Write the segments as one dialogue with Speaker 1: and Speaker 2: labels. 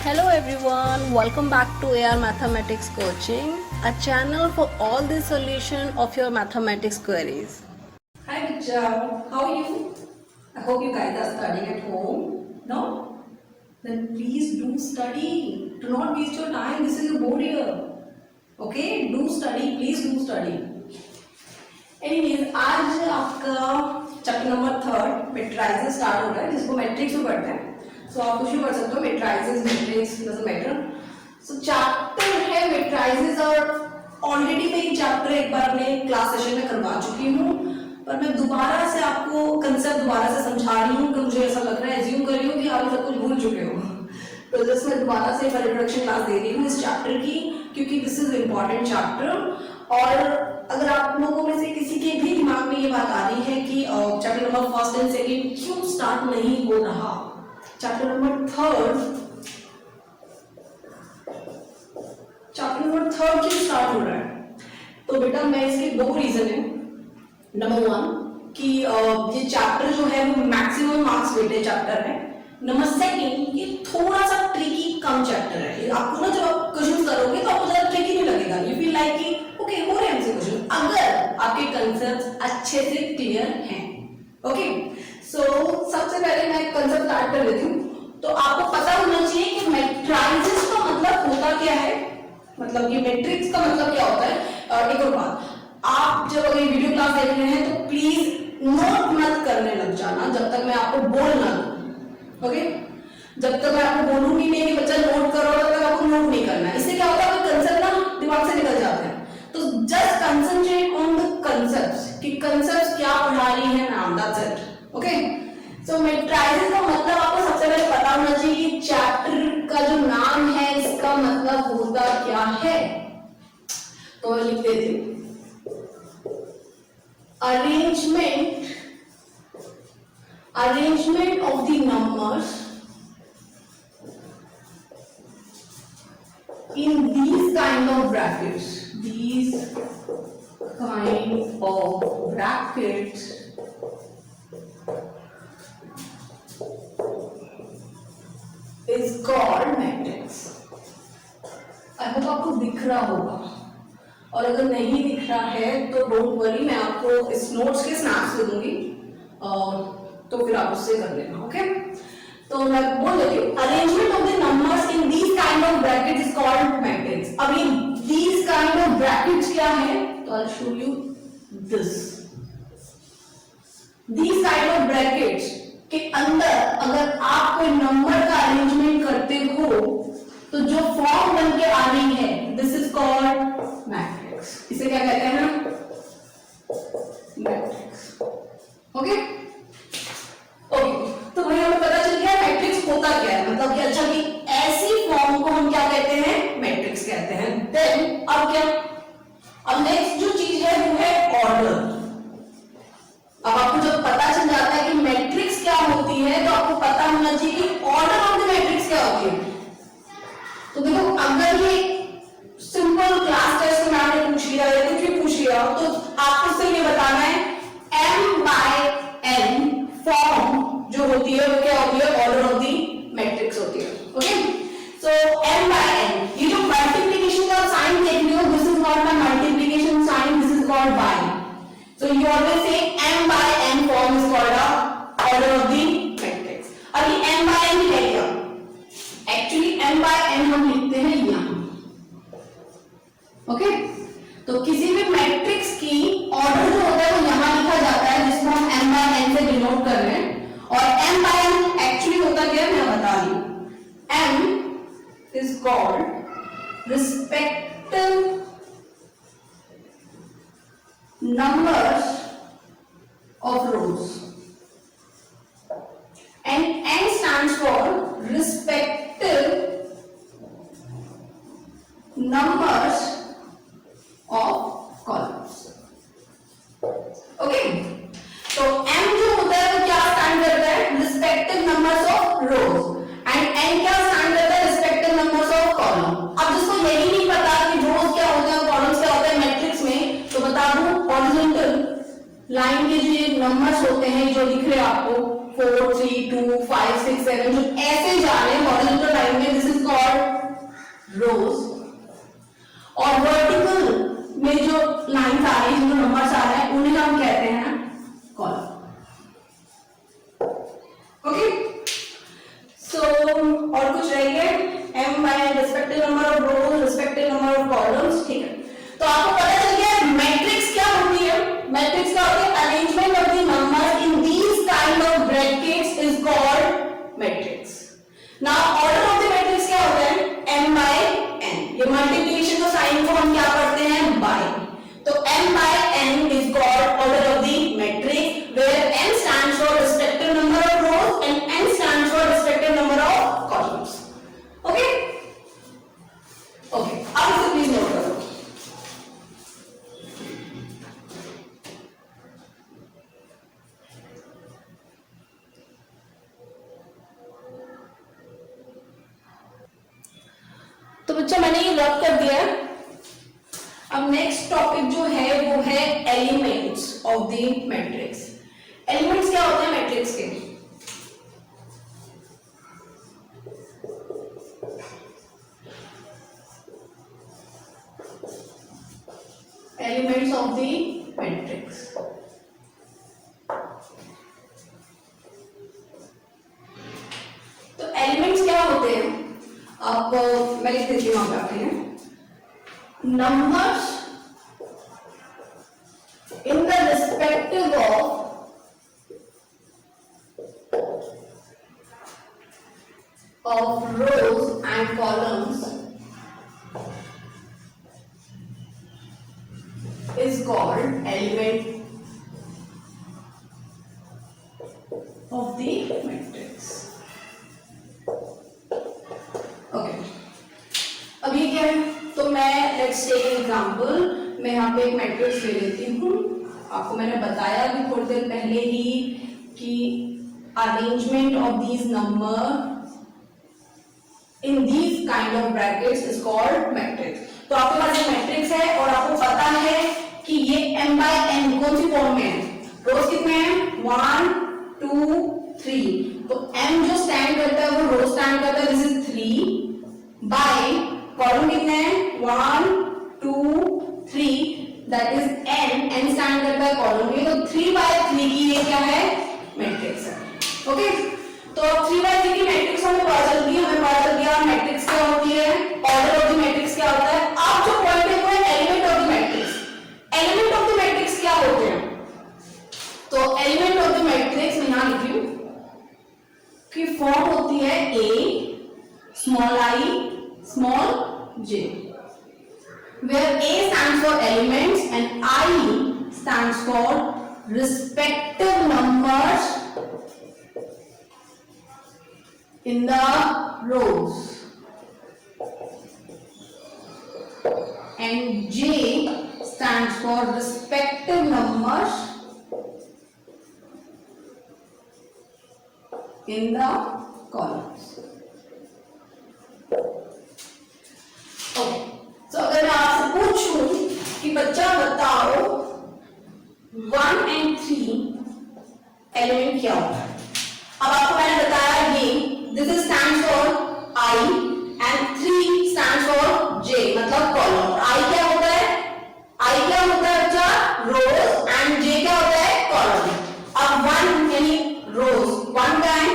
Speaker 1: Hello everyone, welcome back to AR Mathematics Coaching, a channel for all the solution of your mathematics queries.
Speaker 2: Hi Vichar, how are you? I hope you guys are studying at home. No? Then please do study. Do not waste your time. This is your board year. Okay? Do study. Please do study. Anyways, आज आपका chapter number 3 मेट्राइजेस start हो रहा है जिसको matrix में पढ़ते हैं. सो आप कुछ भी पढ़ सकते हो, matrices matrix doesn't matter. So chapter है मेट्राइजेस और ऑलरेडी मैं ये चैप्टर एक बार अपने क्लास सेशन में करवा चुकी हूँ, पर मैं दोबारा से आपको कंसेप्ट दोबारा से समझा रही हूँ कि मुझे ऐसा लग रहा है, एज्यूम कर रही हूँ कि आप सब कुछ भूल चुके हो. तो जस्ट मैं दोबारा से इंट्रोडक्शन क्लास दे रही हूँ इस चैप्टर की, क्योंकि दिस इज इम्पोर्टेंट चैप्टर. और अगर आप लोगों में से किसी के भी दिमाग में ये बात आ रही है कि chapter number first and second क्यों स्टार्ट नहीं हो रहा, चैप्टर नंबर थर्ड क्यों स्टार्ट हो रहा है, तो बेटा मैं इसके दो रीजन है. नंबर 1 कि ये चैप्टर जो है वो मैक्सिमम मार्क्स वेटेड चैप्टर है. नंबर 2 ये थोड़ा सा ट्रिकी कम चैप्टर है. आपको ना जब आप क्वेश्चन करोगे तो आपको ज्यादा ट्रिकी नहीं लगेगा. यू फील लाइक कि ओके हो रहे हैं हमसे क्वेश्चन, अगर आपके कंसेप्ट अच्छे से क्लियर हैं. ओके, सो सबसे पहले मैं कंसेप्ट स्टार्ट कर देती हूँ. तो आपको पता होना चाहिए कि मैट्रिसेस का मतलब होता क्या है, मतलब ये मैट्रिक्स का मतलब क्या होता है. एक और बात, आप जब अगर वीडियो क्लास देख रहे हैं तो प्लीज नोट मत करने लग जाना जब तक मैं आपको बोल ना दूं. ओके, जब तक मैं आपको बोलूंगी नहीं कि बच्चा नोट करो तब तक आपको नोट नहीं करना. इससे क्या होता है, कंसेप्ट ना दिमाग से निकल जाते हैं. तो just concentrate on the concepts कि कंसेप्ट्स क्या पढ़ा रही है ma'am, that's it. Okay, so matrices का मतलब आपको सबसे पहले पता होना चाहिए कि चैप्टर का जो नाम है इसका मतलब होता क्या है. तो मैं लिख देती हूँ, arrangement of the numbers in these kind of brackets is called matrix. I hope आपको दिख रहा होगा, और अगर नहीं दिख रहा है तो डोंट वरी, मैं आपको इस नोट्स के स्नैप्स दे दूंगी, तो फिर आप उससे कर लेना. ओके, तो मैं बोल देती हूँ, arrangement of the numbers in these kind of brackets is called matrix. अब ये दीज काइंड ऑफ ब्रैकेट्स क्या है, तो I show you this. These kind of brackets के अंदर अगर आप कोई नंबर का अरेंजमेंट करते हो तो जो फॉर्म बन के आ रही है दिस इज कॉल्ड मैट्रिक्स. इसे क्या कहते हैं, मैट्रिक्स. ओके, तो भाई हमें पता चल गया मैट्रिक्स होता क्या है, मतलब कि अच्छा कि ऐसी फॉर्म को हम क्या कहते हैं, मैट्रिक्स कहते हैं. देन अब क्या, अब नेक्स्ट जो चीज है वो है ऑर्डर. अब आपको जब पता चल जाता है कि मैट्रिक्स क्या होती है तो आपको पता होना चाहिए कि ऑर्डर ऑफ द मैट्रिक्स क्या होती है. तो देखो, अगर ये सिंपल क्लास टेस्ट में आपने पूछ लिया या कुछ भी पूछ लिया तो आपको सिर्फ ये बताना है m/n फॉर्म जो होती है वो क्या होती है, ऑर्डर ऑफ दी मैट्रिक्स होती है. ओके, सो m/n, ये जो मल्टीप्लिकेशन का साइन देख रहे हो, this is not the multiplication sign, this is called by. So you always say m/n form is called a order of the matrix. अब ये m/n है क्या, एक्चुअली m/n हम लिखते हैं यहां. ओके, तो किसी भी मैट्रिक्स की ऑर्डर जो होता है वो यहां लिखा जाता है, जिसको हम m/n से डिनोट कर रहे हैं. और m/n एक्चुअली होता क्या है मैं बता रही हूं. m is called respective numbers of rows and n stands for respective numbers of columns. Okay, तो m जो होता है वो क्या स्टैंड करता है, respective numbers of rows, and n क्या स्टैंड करता है, रिस्पेक्टिव नंबर्स ऑफ कॉलम. अब जिसको यही नहीं पता कि रोज क्या होते हैं कॉलम्स क्या होते हैं मैट्रिक्स में, तो बता दूं, हॉरिजॉन्टल लाइन के जो नंबर्स होते हैं जो दिख रहे हैं आपको 4 3 2 5 6 7 जो ऐसे जा रहे हैं हॉरिजॉन्टल लाइन में, दिस इज कॉल्ड रोज, और वर्टिकल में जो लाइंस आ रही है, जो नंबर्स आ रहे हैं, उन्हें हम कहते हैं कॉलम। ओके, सो और कुछ रह गया, m by respective number of rows, respective number of columns. ठीक है, तो आपको पता चल गया मैट्रिक्स क्या होती है। मैट्रिक्स क्या होती है? Arrangement of the number in these kind of brackets is called matrix. Now order of the matrix क्या होता है? m by n। ये मल्टीप्लिकेशन का साइन को हम क्या करते हैं? बाय। तो m by n is called order of the matrix, where n stands for respective number of rows and n stands for respective number of columns. Okay okay, अब इसे प्लीज नोट करो। तो बच्चा मैंने ये रब कर दिया है। अब नेक्स्ट टॉपिक जो है वो है elements of the matrix. Elements क्या होते हैं मैट्रिक्स के? Elements of the matrix. तो एलिमेंट्स क्या होते हैं? आप मैं लिख देती हूं आप आपके लिए, numbers in the respective of rows and columns is called element of the matrix. Okay. अब ये क्या है? तो मैं लेट्स टेक एग्जांपल, मैं यहाँ पे एक मैट्रिक्स ले लेती हूँ। आपको मैंने बताया अभी थोड़ी देर पहले ही कि arrangement of these number in these kind of brackets is called matrix. तो आपके पास एक मैट्रिक्स है और आपको पता है कि ये m बाय n कौन सी फॉर्म में है? रोज कितने हैं? 1 2 3। तो m जो स्टैंड करता है वो रोज स्टैंड करता है, दिस इज 3 बाय कॉलम कितने हैं? 1 2 3, दैट इज n स्टैंड करता है कॉलम के। तो 3 बाय 3 की ये क्या है? मैट्रिक्स है। ओके, तो 3 बाय 3 की मैट्रिक्स हमें पता चल गई। हमें पता चल गया मैट्रिक्स क्या होती है, ऑर्डर ऑफ द मैट्रिक्स क्या होता है। अब जो पॉइंट है वो है element of the matrix. Element of the matrix क्या होते हैं? तो एलिमेंट ऑफ द मैट्रिक्स मैं यहां लिखी हूं कि फॉर्म होती है a small i small j, where a stands for elements and I stands for respective numbers in the rows and j stands for respective numbers in the columns. Okay, तो अगर मैं आपसे पूछूं कि बच्चा बताओ 1 and 3 एलिमेंट क्या होता है? अब आपको मैंने बताया ये this is stands for I and 3 stands for J, मतलब कॉलम। I क्या होता है? I क्या होता है बच्चा? रोज, एंड J क्या होता है? कॉलम। अब 1 यानी रोज, 1 का है,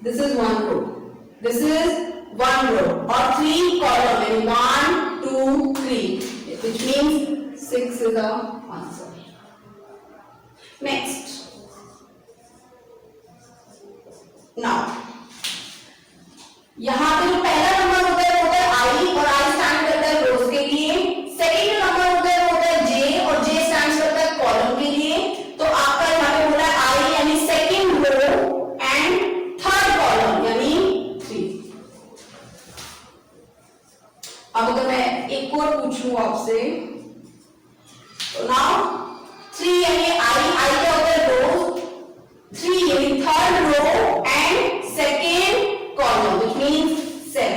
Speaker 2: this is 1 row, this is 1 row, और 3 column, and 1 2 3, which means 6 is the answer. Next, now यहां पे जो पहला नंबर होता है वो होता है I, और I स्टैंड करता है रोज के लिए। सेकेंड नंबर होता है वो होता है J, और J स्टैंड करता है कॉलम के लिए। तो आपका यहाँ पे बोला है I यानी second row and third column यानी 3। अब अगर मैं एक और पूछूं आपसे, तो नाउ 3 यानी I क्या होता है? रोज, 3 यानी third row and second column, which means 7।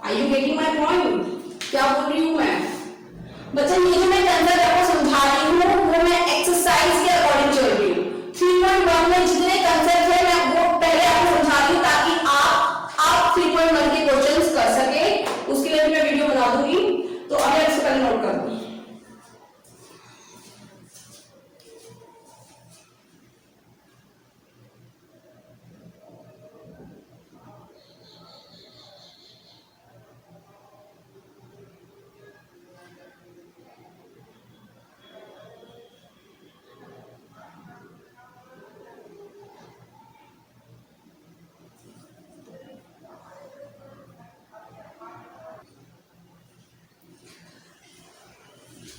Speaker 2: Are you getting my point? क्या बोल रही हूं मैं बच्चा? ये जो मैं कंसेप्ट आपको समझा रही हूं वो मैं एक्सरसाइज के अकॉर्डिंग चल रही हूं। 3.1 में जितने कंसेप्ट है मैं वो पहले आपको समझा रही हूं ताकि आप 3.1 के क्वेश्चंस कर सके। उसके लिए नोट कर दो।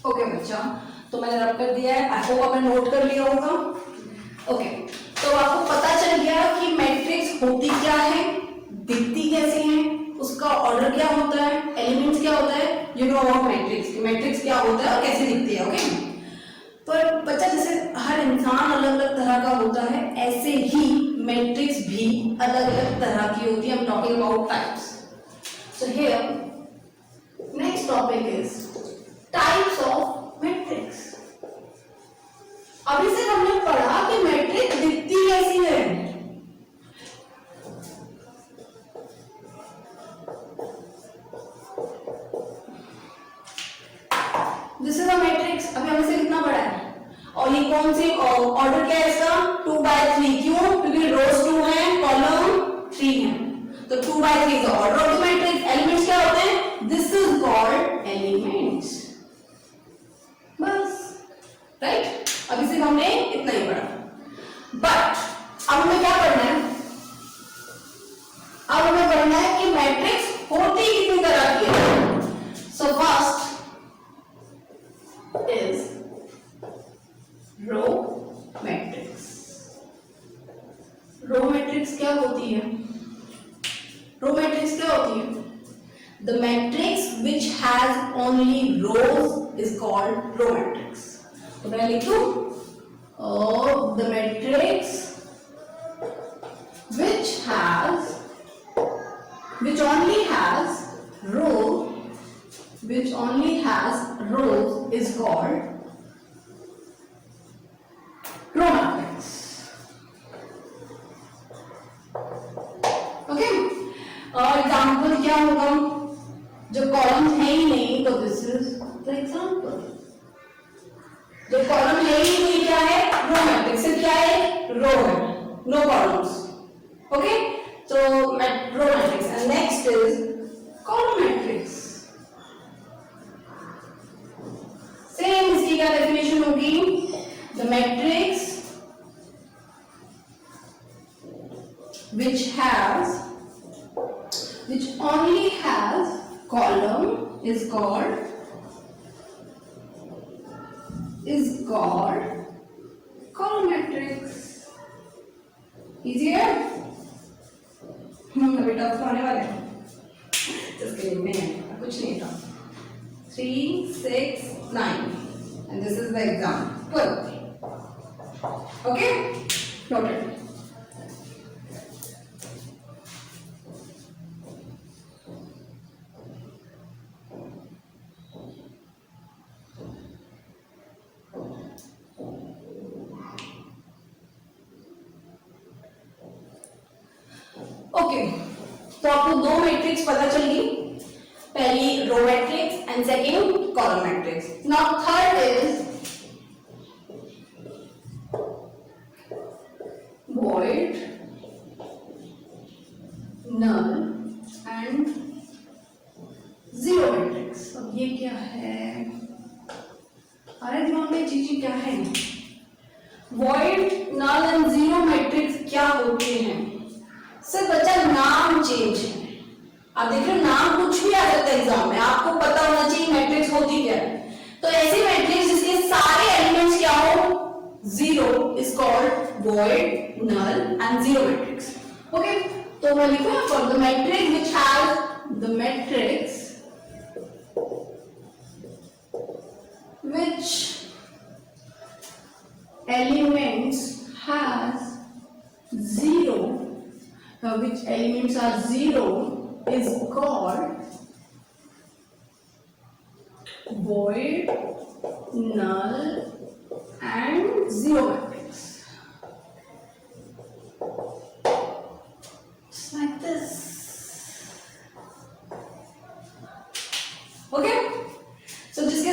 Speaker 2: ओके बच्चा, तो मैंने रब कर दिया है, आई होप आपने नोट कर लिया होगा। ओके, तो आपको पता चल गया कि मैट्रिक्स होती क्या है, दिखती कैसे है, उसका ऑर्डर क्या होता है, एलिमेंट्स क्या होता है, you know about matrix, matrix क्या होता है और कैसे दिखती है। ओके, पर बच्चा जैसे हर इंसान अलग अलग तरह का होता है, ऐसे ही मैट्रिक्स भी अलग अलग तरह की होती है। I am talking about types. So here next topic is types of matrix. अभी से हमने पढ़ा कि मैट्रिक्स दिखती कैसी है। दिस इज अ मैट्रिक्स, अभी हमने से कितना पढ़ा है, और ये कौन सी ऑर्डर क्या है इसका, 2/3। क्यों? क्योंकि रोज 2 है, कॉलम 3 है, तो 2/3 is the order of the matrix. Elements क्या होते हैं? This is called elements. बस, राइट? अभी सिर्फ हमने इतना ही पढ़ा, बट अब हमें क्या पढ़ना है? अब हमें पढ़ना है कि मैट्रिक्स होती कितनी तरह की है। So first is row matrix. row matrix क्या होती है? row matrix क्या होती है? The matrix which has only rows is called row matrix. तो मैं लिखूं the matrix which only has rows is called row matrix. Okay, और एग्जाम्पल क्या होगा? जो कॉलम है ही नहीं, तो दिस इज द एग्जाम्पल। जो कॉलम है ही नहीं, क्या है? Row matrix. सिर्फ क्या है? रो है, नो कॉलम्स। ओके, तो row matrix. And next is column matrix. Same इसकी क्या डेफिनेशन होगी? The matrix which only has column is called column matrix. Easy है? अभी टफ होने वाले हैं, just kidding, नहीं कुछ नहीं था। 3, 6, 9 and this is the example. Okay, noted. Okay, तो आपको दो मैट्रिक्स पता चल गई, पहली row matrix and second column matrix. Now third is void, null and zero matrix. अब ये क्या है? अरे दिमाग में चीजें क्या है? void, null and zero matrix क्या होते हैं? सिर्फ बच्चा नाम चेंज है। आप देख रहे हो, नाम कुछ भी आ सकता है एग्जाम में, आपको पता होना चाहिए मैट्रिक्स होती क्या है। तो ऐसी मैट्रिक्स जिसके सारे एलिमेंट्स क्या हो? Zero is called void, null and zero matrix. Okay, तो मैं लिखूंगा for the matrix which has the matrix which elements has zero, which elements are zero is called void, null and zero matrix. Just like this. Okay, so जिसके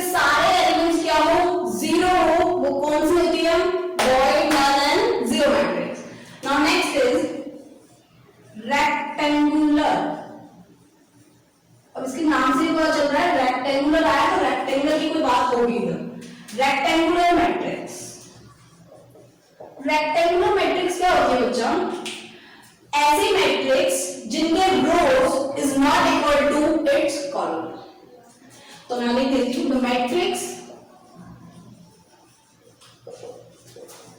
Speaker 2: matrix क्या होती है बच्चा? ऐसी matrix जिनके rows is not equal to its column. तो मैं लिख देती हूं the matrix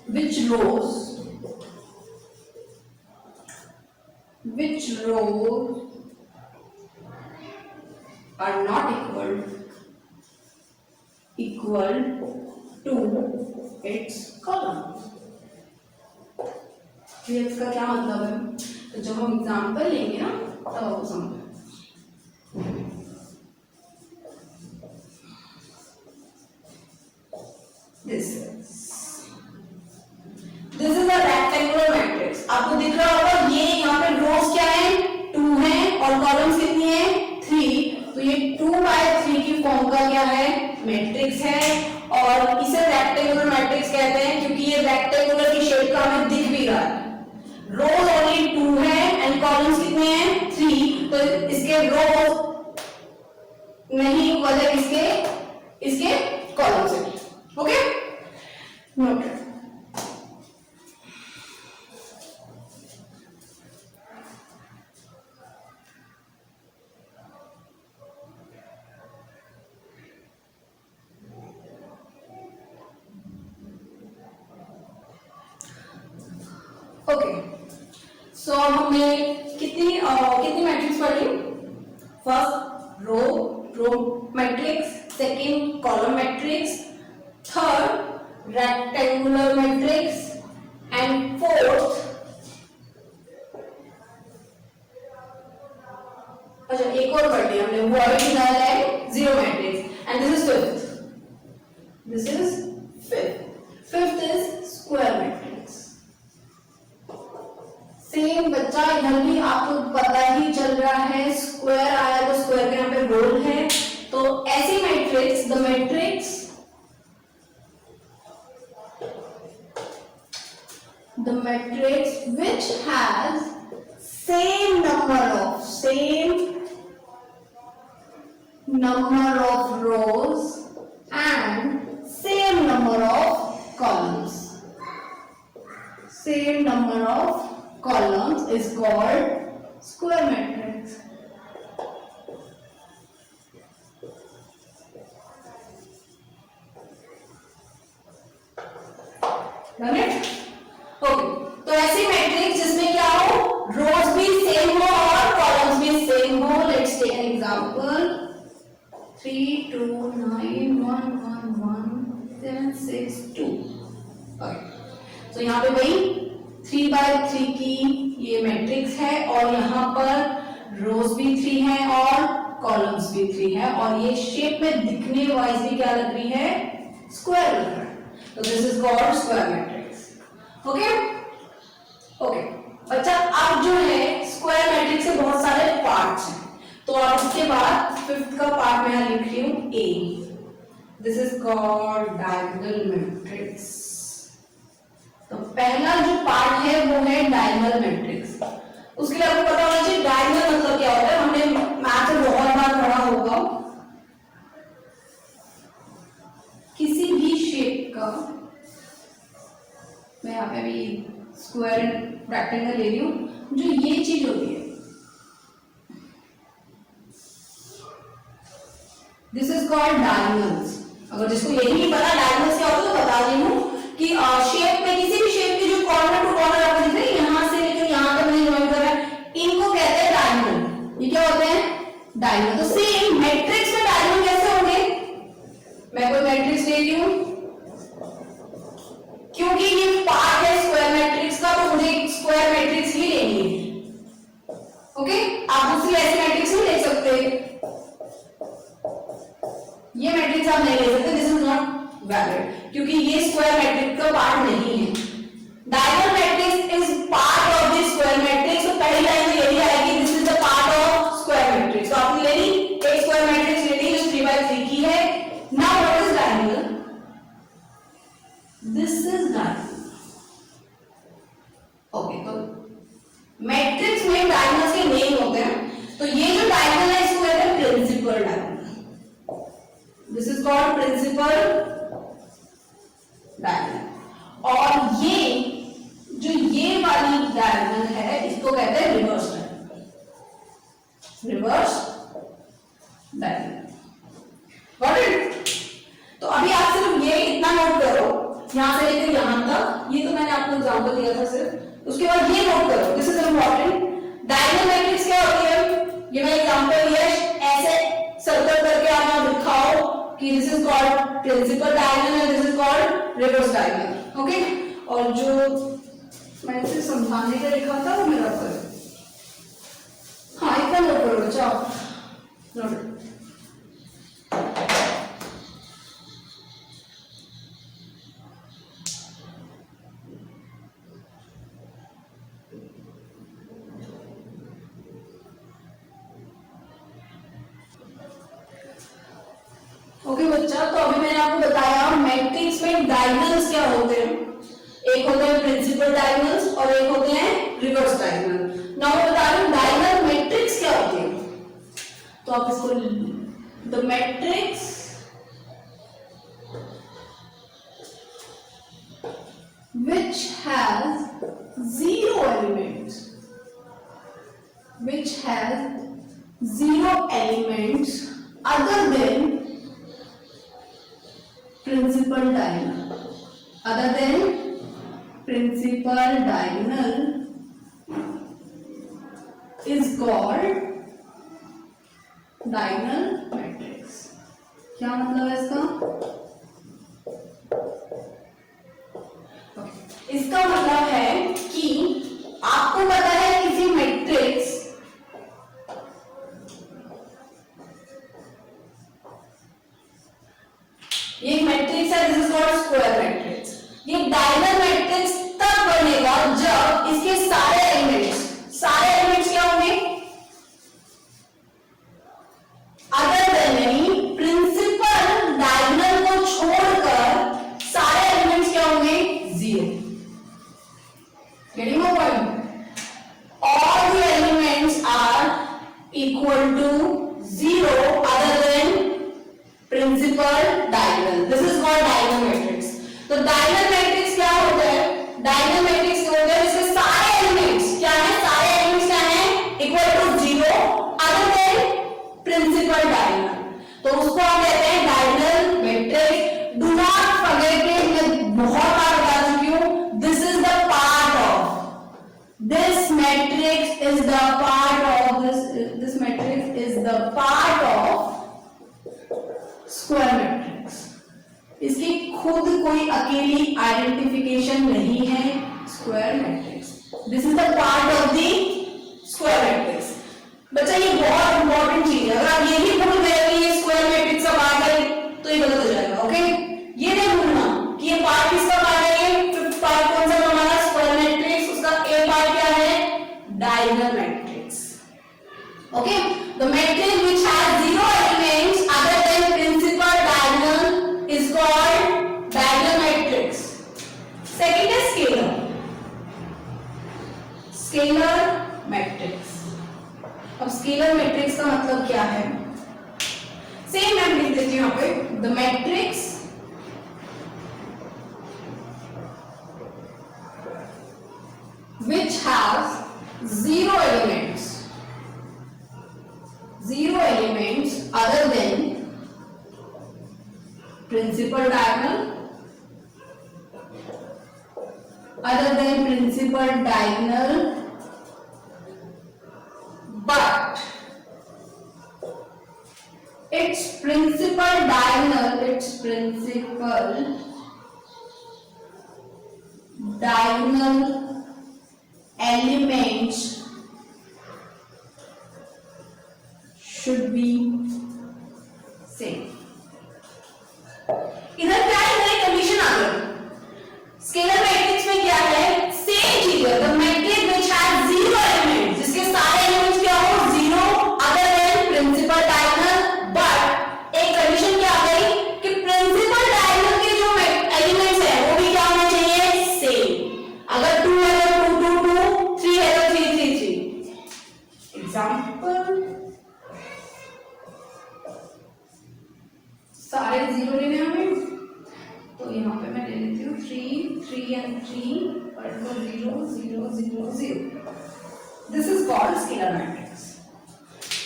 Speaker 2: which rows are not equal to its column। इसका क्या मतलब है? तो जब हम एग्जाम्पल लेंगे ना तब आपको समझ। This is a rectangular matrix. आपको दिख रहा होगा ये यहाँ पे रोज क्या है? 2 है और कॉलम्स कितनी है? 3। तो ये 2/3 की फॉर्म का क्या है? मैट्रिक्स है और इसे रेक्टेंगुलर मैट्रिक्स कहते हैं क्योंकि ये रेक्टेंगुलर की शेप का हमें दिख भी रहा है। रोज ओनली 2 है एंड कॉलम्स कितने हैं? 3। तो इसके रोज नहीं इक्वल है इसके कॉलम से। Okay, note. ओके, सो हमने कितनी मैट्रिक्स पढ़ी? First row matrix, second column matrix, third rectangular matrix and fourth अच्छा एक और पढ़ लिया हमने void null and zero matrix and this is fifth is square matrix. Same बच्चा इधर भी आपको पता ही चल रहा है, स्क्वायर आया तो स्क्वायर के यहाँ पे रोल है। तो ऐसी matrix the matrix which has same number of rows and same number of columns is called square matrix। Done it? Okay, तो ऐसी मैट्रिक्स जिसमें क्या हो? रोज भी सेम हो और कॉलम्स भी सेम हो। Let's take an example 3 2 9 1 1 1 7 6 2। तो यहाँ पे भाई 3/3 की ये मैट्रिक्स है और यहाँ पर रोज भी 3 है और कॉलम्स भी 3 है और ये शेप में दिखने वाइज भी क्या लग रही है? स्क्वायर लग रहा है। तो this is called square matrix. Okay okay बच्चा, अब जो है स्क्वायर मैट्रिक्स के बहुत सारे पार्ट्स हैं। तो अब उसके बाद फिफ्थ का पार्ट मैं लिख रही हूँ A. This is called diagonal matrix. तो पहला जो पार्ट है वो है डायगोनल मैट्रिक्स। उसके लिए आपको पता होना चाहिए डायगोनल मतलब क्या होता है। हमने मैथ में बहुत बार पढ़ा होगा। किसी भी शेप का, मैं यहाँ पे भी स्क्वायर रेक्टेंगल ले रही हूं, जो ये चीज होती है दिस इज कॉल्ड डायगोनल्स। अगर जिसको यही नहीं पता डायगोनल्स क्या होता है तो बता रही हूं कि शेप में किसी भी शेप के जो कॉर्नर टू कॉर्नर आपको दिख रहे हैं, यहां से लेकर यहां तक नहीं ज्वाइन कर रहा है, इनको कहते हैं डायगोनल। ये क्या होते हैं? डायगोनल। तो सेम मैट्रिक्स में डायगोनल कैसे होंगे? मैं कोई मैट्रिक्स ले रही हूं, क्योंकि ये पार्ट है स्क्वायर मैट्रिक्स का तो मुझे स्क्वायर मैट्रिक्स ही लेनी है। ओके, आप दूसरी ऐसी मैट्रिक्स नहीं ले सकते, ये मैट्रिक्स आप नहीं ले सकते। दिस इज नॉट वैलिड क्योंकि ये स्क्वायर मैट्रिक्स का पार्ट नहीं है। Diagonal matrix is part of the square matrix. तो पहली लाइन में यही आएगी this is the part of square matrix. तो आपने लेनी एक स्क्वायर मैट्रिक्स लेनी जो 3/3 की है। Now what is diagonal? This is diagonal. Okay, तो मैट्रिक्स में डायगोनल्स के नेम होते हैं। तो ये जो डायगोनल है इसको कहते हैं principal diagonal. This is called principal diagonal. और ये जो वाली डायगोनल है इसको कहते हैं reverse diagonal, reverse diagonal. Got it? तो अभी आप सिर्फ ये इतना नोट करो, यहां से लेकर यहां तक, ये तो मैंने आपको एग्जांपल दिया था सिर्फ, उसके बाद ये नोट करो, this is important. Diagonal matrix क्या होती है, ये मैं एग्जांपल दिया, ऐसे सर्कल करके आप यहां दिखाओ कि this is called principal diagonal and this is called reverse diagonal. Okay, और जो मैंने इसे समझाने का लिखा था वो मेरा करो, हाँ इतना नोट करो बच्चा, नोट। ओके बच्चा, तो अभी मैंने आपको बताया मैट्रिक्स में डायगोनल्स क्या होते हैं, एक होते हैं प्रिंसिपल डायगोनल्स और एक होते हैं रिवर्स डायगोनल। नाउ मैं बता रही हूं डायगोनल मैट्रिक्स क्या होती है, तो आप इसको the matrix which has zero elements, which has zero elements other than principal diagonal, other than principal diagonal is called diagonal matrix। क्या मतलब है इसका? इसका मतलब है कि आपको पता है किसी मैट्रिक्स, ये मैट्रिक्स है, this is called square matrix. ये डायगोनल मैट्रिक्स तब बनेगा जब इसके सारे एलिमेंट्स क्या होंगे, अदर देन यानी प्रिंसिपल डायगोनल को छोड़कर सारे एलिमेंट्स क्या होंगे, zero. Getting my point? All the elements are equal to zero other than principal diagonal, this is called diagonal matrix. तो डायगोनल मैट्रिक्स क्या होता है, डायगोनल मैट्रिक्स होता है जिसके सारे एलिमेंट्स क्या है, सारे एलिमेंट्स क्या है, equal to zero other than principal diagonal, तो उसको हम कहते हैं diagonal matrix. Do not forget it, मैं बहुत बार बता चुकी हूं, this is the part of this matrix, is the part of this matrix is the part of square matrix. इसकी खुद कोई अकेली आइडेंटिफिकेशन नहीं है square matrix, this is the part of the square matrix. बच्चा ये बहुत इंपॉर्टेंट चीज है, अगर आप ये भी भूल गए कि ये स्क्वायर मैट्रिक्स का पार्ट है तो ये गलत हो जाएगा। ओके, ये नहीं भूलना कि ये पार्ट किसका पार्ट है, ये फिफ्थ पार्ट कौन सा हमारा स्क्वायर मैट्रिक्स, उसका ए पार्ट क्या है, diagonal matrix. Okay, the matrix which has zero elements other than principal diagonal is called diagonal matrix. Second है स्केलर, स्केलर मैट्रिक्स। अब स्केलर मैट्रिक्स का मतलब क्या है, सेम मैं लिख देती हूं यहां पे, the matrix which has zero elements other than principal diagonal, but its principal diagonal elements should be same। इधर क्या है, नई कंडीशन आ गई। स्केलर मैट्रिक्स में क्या है, सेम चीज है, the matrix which has zero elements, जिसके सारे एलिमेंट्स क्या हो, zero other than principal diagonal, but एक कंडीशन क्या आ गई कि प्रिंसिपल डायगोनल के जो एलिमेंट्स है वो भी क्या होने चाहिए, सेम। अगर 2 है 0. This is called scalar matrix.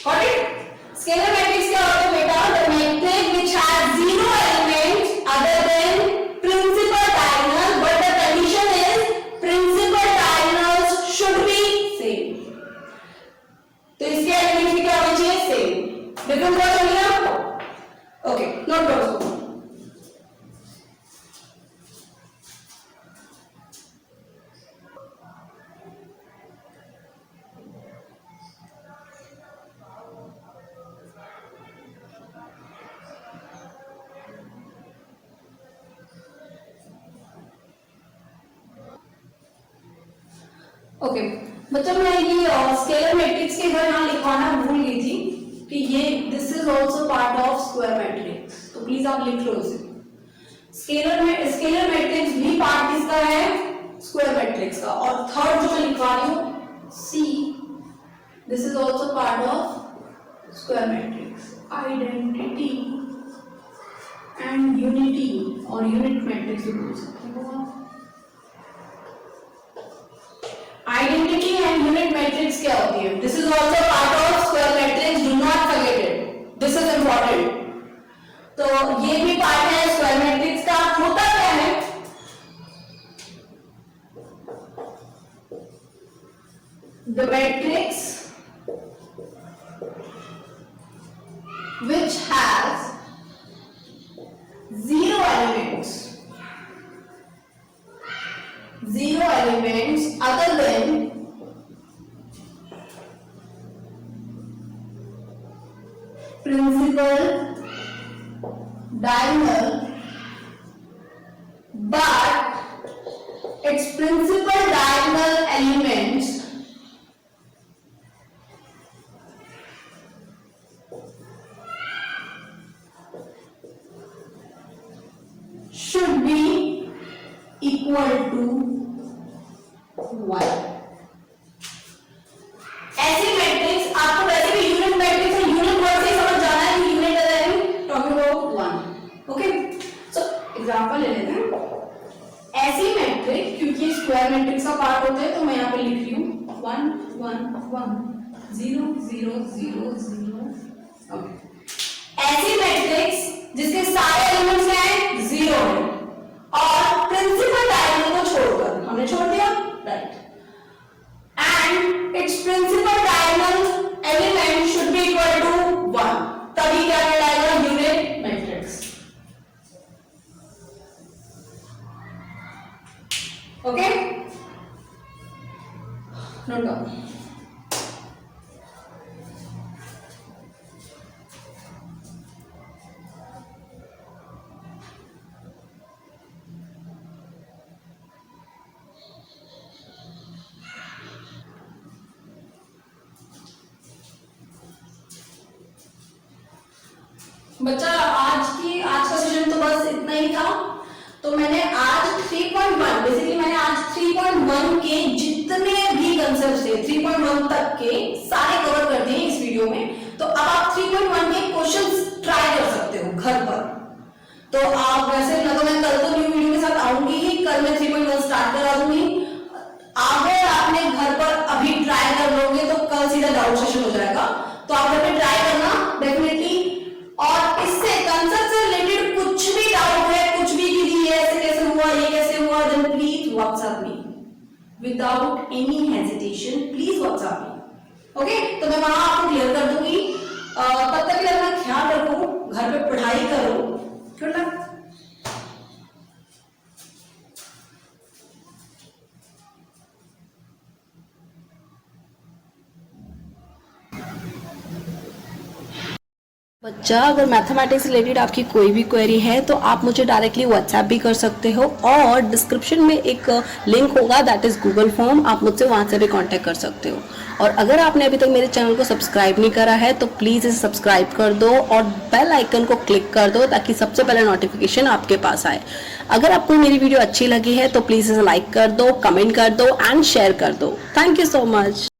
Speaker 2: Got it? Scalar matrix क्या होता है बेटा? The matrix which has zero elements other than principal diagonal, but the condition is principal diagonals should be same. तो इसके एलिमेंट भी क्या होने चाहिए? सेम. डिफरेंस क्या होगा? ओके, नोट करो. ओके बच्चों, मैं ये स्केलर मैट्रिक्स के घर यहाँ लिखवाना भूल गई थी कि ये this is also part of square matrix, तो प्लीज आप लिख लो इसे. स्केलर मैट्रिक्स भी पार्ट किसका है? स्क्वायर मैट्रिक्स का. और थर्ड जो मैं लिखवा रही हूँ C, this is also part of square matrix. Identity and unity और यूनिट मैट्रिक्स भी बोल सकते हो आप. आइडेंटिटी एंड यूनिट मैट्रिक्स क्या होती है? This is also part of square matrix, do not forget it, this is important. तो ये भी पार्ट है स्क्वायर मैट्रिक्स का. होता क्या है? The matrix which has zero elements other than principal diagonal, but its principal diagonal elements should be equal to 1. ऐसे matrix आपको वैसे भी यूनिट मैट्रिक्स है, यूनिट वर्ड से समझ जाना है कि यूनिट है talking about 1. Okay, so example ले लेते हैं. ऐसे मैट्रिक्स, क्योंकि स्क्वायर मैट्रिक्स का पार्ट होता है तो मैं यहाँ पे लिख रही हूँ 1 1 1 0 0 0 0. ओके, ऐसे मैट्रिक्स जिसके सारे एलिमेंट्स हैं 0 है और प्रिंसिपल डायगोनल को छोड़कर हमने छोड़ दिया, right. And it's principal diagonal element should be equal to 1, तभी क्या कहलाएगा? Unit matrix. Okay, note down. बच्चा आज का सेशन तो बस इतना ही था. तो मैंने आज 3.1 बेसिकली मैंने आज 3.1 के जितने भी कंसेप्ट्स थे 3.1 तक के सारे कवर कर दिए इस वीडियो में. तो अब आप 3.1 के क्वेश्चंस ट्राई कर सकते हो घर पर. तो आप वैसे ना तो मैं कल तो न्यू वीडियो के साथ आऊंगी ही, कल मैं 3.1 स्टार्ट करा दूंगी. अगर आपने घर पर अभी ट्राई कर लोगे तो कल सीधा डाउट सेशन हो जाएगा. तो आप घर पे ट्राई करना डेफिनेटली. और इससे कंसेप्ट से रिलेटेड कुछ भी डाउट है, कुछ भी कि ये ऐसे कैसे हुआ, ये कैसे हुआ, then please WhatsApp me without any hesitation. Please WhatsApp me. Okay, तो मैं वहां आपको क्लियर कर दूंगी. तब तक के लिए अपना ख्याल रखो, घर पे पढ़ाई करो. Good luck.
Speaker 1: बच्चा, अगर मैथमेटिक्स रिलेटेड आपकी कोई भी क्वेरी है तो आप मुझे डायरेक्टली व्हाट्सएप भी कर सकते हो, और डिस्क्रिप्शन में एक लिंक होगा दैट इज गूगल फॉर्म, आप मुझसे वहां से भी कांटेक्ट कर सकते हो. और अगर आपने अभी तक मेरे चैनल को सब्सक्राइब नहीं करा है तो प्लीज़ इसे सब्सक्राइब कर दो और बेल आइकन को क्लिक कर दो ताकि सबसे पहले नोटिफिकेशन आपके पास आए. अगर आपको मेरी वीडियो अच्छी लगी है तो प्लीज़ इसे लाइक कर दो, कमेंट कर दो एंड शेयर कर दो. Thank you so much.